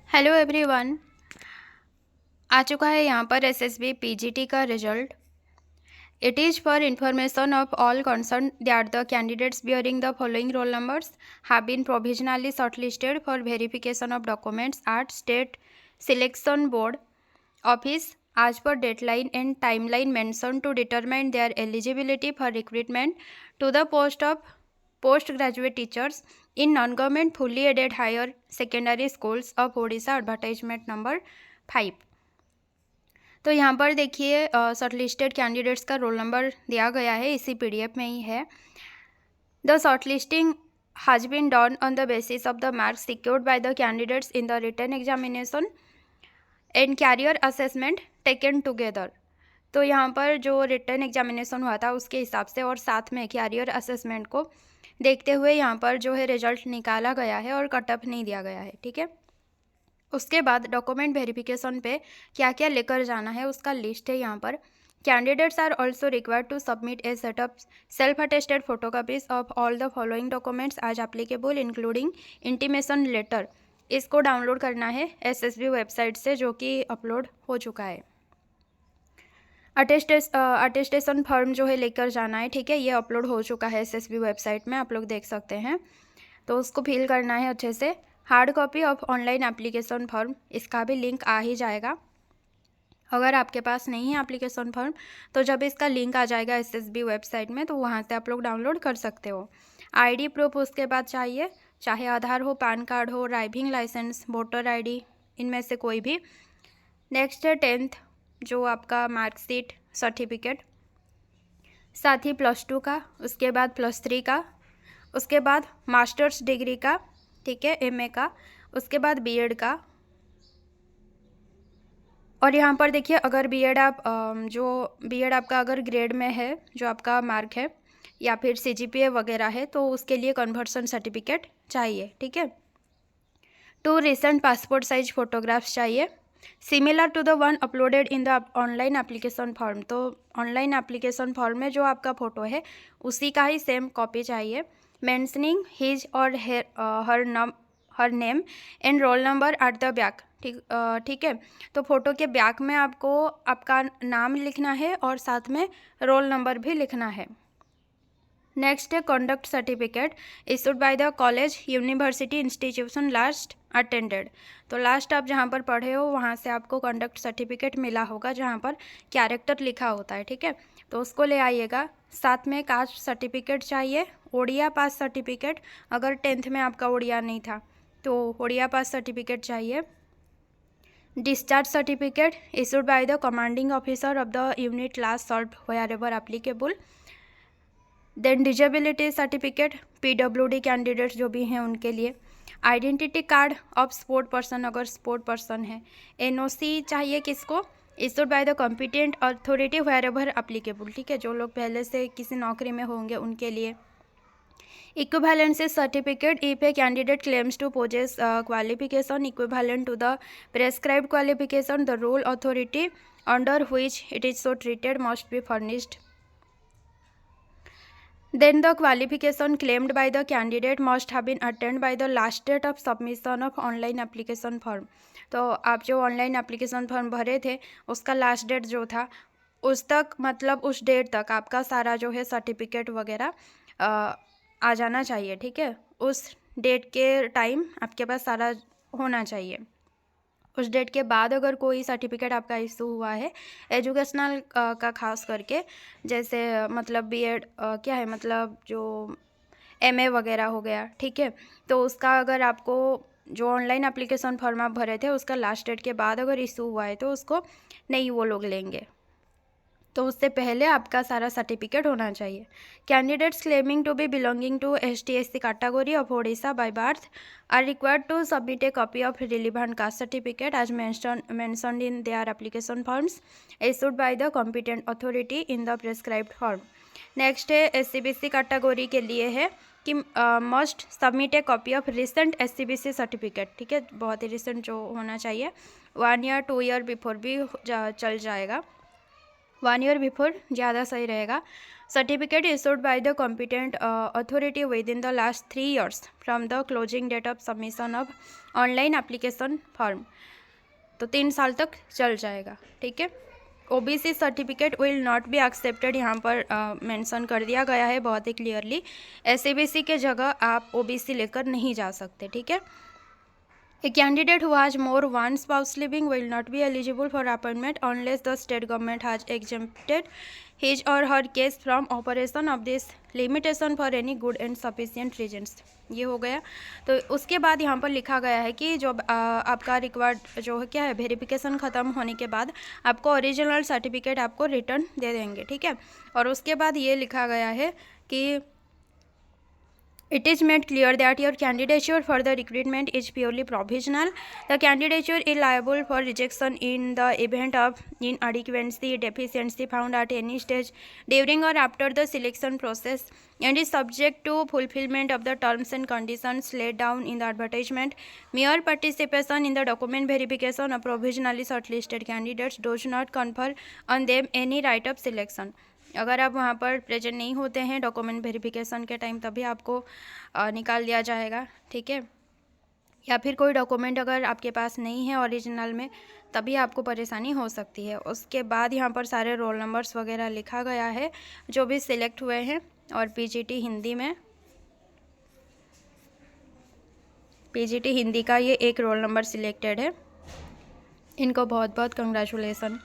Hello everyone. आ चुका है यहाँ पर एसएसबी पीजीटी का result. It is for information of all concern that the candidates bearing the following roll numbers have been provisionally shortlisted for verification of documents at state selection board office as per deadline and timeline mentioned to determine their eligibility for recruitment to the post of postgraduate teachers in non-government fully aided higher secondary schools of Odisha advertisement number 5। तो यहाँ पर देखिए shortlisted candidates का roll number दिया गया है, इसी PDF में ही है। The shortlisting has been done on the basis of the marks secured by the candidates in the written examination and career assessment taken together. तो यहाँ पर जो रिटर्न एग्जामिनेशन हुआ था उसके हिसाब से और साथ में कैरियर असेसमेंट को देखते हुए यहाँ पर जो है रिजल्ट निकाला गया है और कट ऑफ नहीं दिया गया है, ठीक है। उसके बाद डॉक्यूमेंट वेरिफिकेशन पे क्या क्या लेकर जाना है उसका लिस्ट है यहाँ पर। Candidates are also required to submit a set of self attested photocopies of all the following documents as applicable including intimation letter. इसको डाउनलोड करना है एसएसबी वेबसाइट से, जो कि अपलोड हो चुका है। अटेस्टेशन फॉर्म जो है लेकर जाना है, ठीक है, ये अपलोड हो चुका है एसएसबी वेबसाइट में, आप लोग देख सकते हैं। तो उसको फिल करना है अच्छे से। Hard copy of online application form, इसका भी लिंक आ ही जाएगा। अगर आपके पास नहीं है एप्लीकेशन फॉर्म तो जब इसका लिंक आ जाएगा एसएसबी वेबसाइट में तो वहाँ से आप लोग डाउनलोड कर सकते हो। आईडी प्रूफ उसके बाद चाहिए, चाहे आधार हो, पैन कार्ड हो, ड्राइविंग लाइसेंस, वोटर आईडी, इनमें से कोई भी। नेक्स्ट है 10th जो आपका मार्कशीट सर्टिफिकेट, साथ ही +2 का, उसके बाद +3 का, उसके बाद मास्टर्स डिग्री का, ठीक है, एमए का, उसके बाद बीएड का। और यहाँ पर देखिए अगर बीएड आप जो बीएड आपका अगर ग्रेड में है, जो आपका मार्क है या फिर सीजीपीए वगैरह है, तो उसके लिए कन्वर्सन सर्टिफिकेट चाहिए, ठीक है। 2 रिसेंट पासपोर्ट साइज फोटोग्राफ्स चाहिए, similar to the one uploaded in the online application form. तो ऑनलाइन एप्लीकेशन फॉर्म में जो आपका फ़ोटो है उसी का ही सेम कॉपी चाहिए। मेंशनिंग हिज और her name and roll number at the back, ठीक है। तो फोटो के बैक में आपको आपका नाम लिखना है और साथ में रोल नंबर भी लिखना है। नेक्स्ट है conduct certificate issued by the college university institution last attended. तो लास्ट आप जहाँ पर पढ़े हो वहाँ से आपको कंडक्ट सर्टिफिकेट मिला होगा जहाँ पर कैरेक्टर लिखा होता है, ठीक है। तो उसको ले आइएगा। साथ में कास्ट सर्टिफिकेट चाहिए, ओडिया पास सर्टिफिकेट, अगर 10th में आपका ओडिया नहीं था तो ओडिया पास सर्टिफिकेट चाहिए। Discharge certificate issued by the commanding officer of the unit class solve wherever applicable. Then disability certificate PWD candidates जो भी हैं उनके लिए। Identity card of sport person अगर स्पोर्ट पर्सन है। एनओसी चाहिए किसको, issued by the competent authority wherever applicable, ठीक है, जो लोग पहले से किसी नौकरी में होंगे उनके लिए। Equivalency certificate if a candidate claims to possess qualification equivalent to the prescribed qualification, the role authority under which it is so treated must be furnished. Then the qualification claimed by the candidate must have been attained by the last date of submission of online application form. तो आप जो online application form भरे थे उसका last date जो था उस तक, मतलब उस डेट तक आपका सारा जो है सर्टिफिकेट वगैरह आ जाना चाहिए, ठीक है। उस डेट के टाइम आपके पास सारा होना चाहिए। उस डेट के बाद अगर कोई सर्टिफिकेट आपका इशू हुआ है एजुकेशनल का खास करके, जैसे मतलब बीएड क्या है, मतलब जो एमए वगैरह हो गया, ठीक है, तो उसका अगर आपको जो ऑनलाइन एप्लीकेशन फॉर्म आप भरे थे उसका लास्ट डेट के बाद अगर इशू हुआ है तो उसको नहीं वो लोग लेंगे, तो उससे पहले आपका सारा सर्टिफिकेट होना चाहिए। Candidates claiming to be belonging to ST/SC category of Odisha by birth are required to submit a copy of relevant caste certificate as mentioned in their application forms issued by the competent authority in the prescribed form. Next है SCBC category के लिए है कि must submit a copy of recent SCBC certificate, ठीक है, बहुत ही recent जो होना चाहिए, 1 ईयर 2 ईयर बिफोर भी चल जाएगा, 1 ईयर बिफोर ज़्यादा सही रहेगा। Certificate issued by the competent authority within the last 3 years from the closing date of submission of online application form। तो 3 साल तक चल जाएगा, ठीक है। OBC certificate will not be accepted, यहाँ पर मेंशन कर दिया गया है बहुत ही क्लियरली। एससीबीसी के जगह आप ओबीसी लेकर नहीं जा सकते, ठीक है। A candidate who has more one spouse living will not be eligible for appointment unless the state government has exempted his or her case from operation of this limitation for any good and sufficient reasons। ये हो गया। तो उसके बाद यहाँ पर लिखा गया है कि जो आपका रिक्वायर्ड जो है क्या है, वेरिफिकेशन ख़त्म होने के बाद आपको ओरिजिनल सर्टिफिकेट आपको रिटर्न दे देंगे, ठीक है। और उसके बाद ये लिखा गया है कि it is made clear that your candidature for the recruitment is purely provisional. The candidature is liable for rejection in the event of inadequacy, deficiency found at any stage during or after the selection process and is subject to fulfillment of the terms and conditions laid down in the advertisement. Mere participation in the document verification of provisionally shortlisted candidates does not confer on them any right of selection। अगर आप वहाँ पर present नहीं होते हैं document verification के time, तभी आपको निकाल दिया जाएगा, ठीक है। या फिर कोई डॉक्यूमेंट अगर आपके पास नहीं है ओरिजिनल में, तभी आपको परेशानी हो सकती है। उसके बाद यहाँ पर सारे रोल नंबर्स वगैरह लिखा गया है जो भी सिलेक्ट हुए हैं। और पीजीटी हिंदी में, पीजीटी हिंदी का ये एक रोल नंबर सिलेक्टेड है, इनको बहुत बहुत कंग्रेचुलेसन।